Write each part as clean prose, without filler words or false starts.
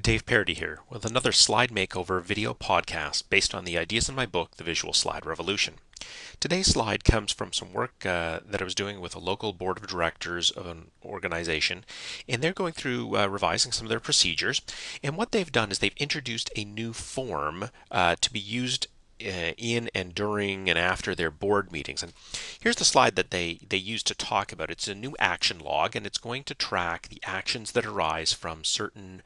Dave Parody here with another Slide Makeover video podcast based on the ideas in my book, The Visual Slide Revolution. Today's slide comes from some work that I was doing with a local board of directors of an organization, and they're going through revising some of their procedures. And what they've done is they've introduced a new form to be used in and during and after their board meetings. And here's the slide that they use to talk about it. It's a new action log, and it's going to track the actions that arise from certain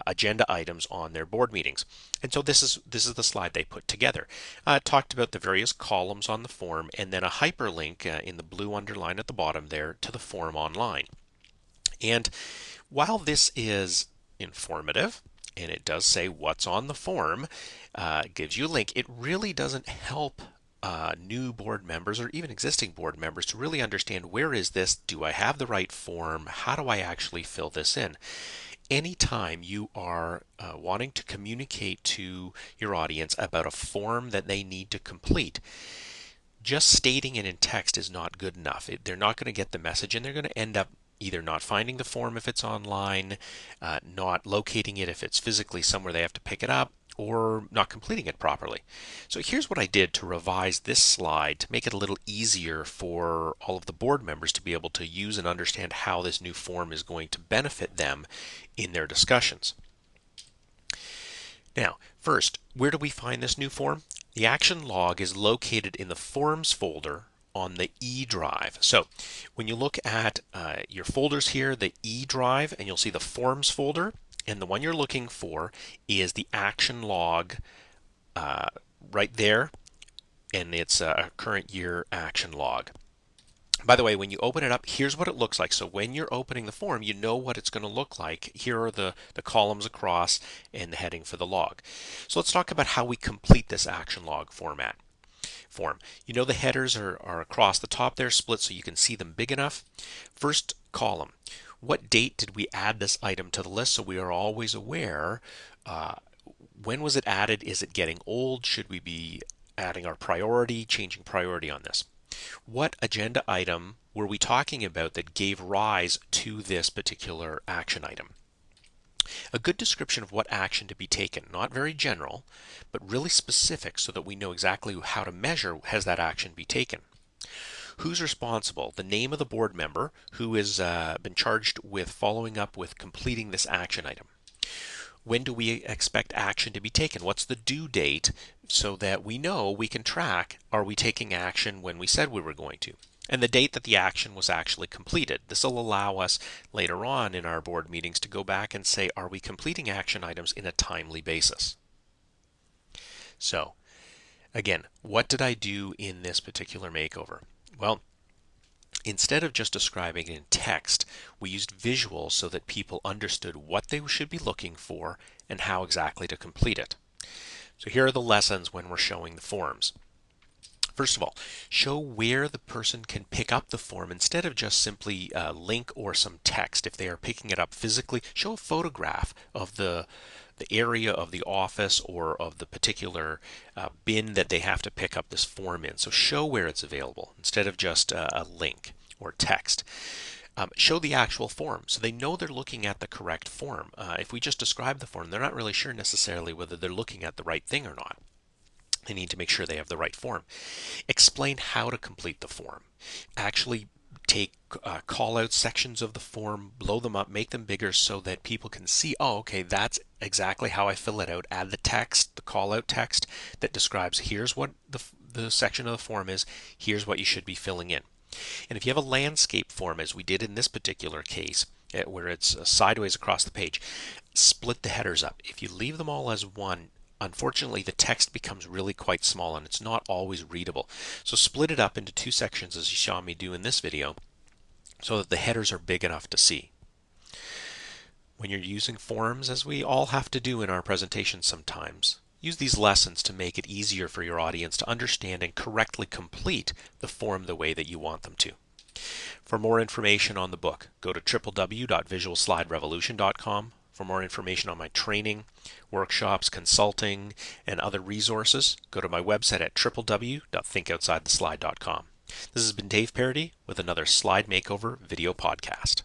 agenda items on their board meetings. And so this is the slide they put together. It talked about the various columns on the form, and then a hyperlink in the blue underline at the bottom there to the form online. And while this is informative, and it does say what's on the form, gives you a link, it really doesn't help new board members or even existing board members to really understand, where is this? Do I have the right form? How do I actually fill this in? Anytime you are wanting to communicate to your audience about a form that they need to complete, just stating it in text is not good enough. They're not going to get the message, and they're going to end up either not finding the form if it's online, not locating it if it's physically somewhere they have to pick it up, or not completing it properly. So here's what I did to revise this slide to make it a little easier for all of the board members to be able to use and understand how this new form is going to benefit them in their discussions. Now, first, where do we find this new form? The action log is located in the Forms folder on the E drive. So when you look at your folders here, the E drive, and you'll see the Forms folder, and the one you're looking for is the action log right there, and it's a current year action log. By the way, when you open it up, here's what it looks like. So when you're opening the form, you know what it's going to look like. Here are the columns across and the heading for the log. So let's talk about how we complete this action log form. You know the headers are across the top there, split so you can see them big enough. First column, what date did we add this item to the list, so we are always aware when was it added? Is it getting old? Should we be adding our priority, changing priority on this? What agenda item were we talking about that gave rise to this particular action item? A good description of what action to be taken, not very general, but really specific so that we know exactly how to measure has that action be taken. Who's responsible? The name of the board member who has been charged with following up with completing this action item. When do we expect action to be taken? What's the due date so that we know we can track, are we taking action when we said we were going to? And the date that the action was actually completed. This will allow us later on in our board meetings to go back and say, are we completing action items in a timely basis? So, again, what did I do in this particular makeover? Well, instead of just describing it in text, we used visuals so that people understood what they should be looking for and how exactly to complete it. So here are the lessons when we're showing the forms. First of all, show where the person can pick up the form instead of just simply a link or some text. If they are picking it up physically, show a photograph of the area of the office or of the particular bin that they have to pick up this form in. So show where it's available instead of just a link or text. Show the actual form so they know they're looking at the correct form. If we just describe the form, they're not really sure necessarily whether they're looking at the right thing or not. They need to make sure they have the right form. Explain how to complete the form. Actually take call out sections of the form, blow them up, make them bigger so that people can see, oh, okay, that's exactly how I fill it out. Add the text, the call out text that describes here's what the section of the form is, here's what you should be filling in. And if you have a landscape form, as we did in this particular case, where it's sideways across the page, split the headers up. If you leave them all as one, unfortunately, the text becomes really quite small and it's not always readable. So split it up into two sections as you saw me do in this video so that the headers are big enough to see. When you're using forms, as we all have to do in our presentations sometimes, use these lessons to make it easier for your audience to understand and correctly complete the form the way that you want them to. For more information on the book, go to www.visualsliderevolution.com. For more information on my training, workshops, consulting, and other resources, go to my website at www.ThinkOutsideTheSlide.com. This has been Dave Parody with another Slide Makeover video podcast.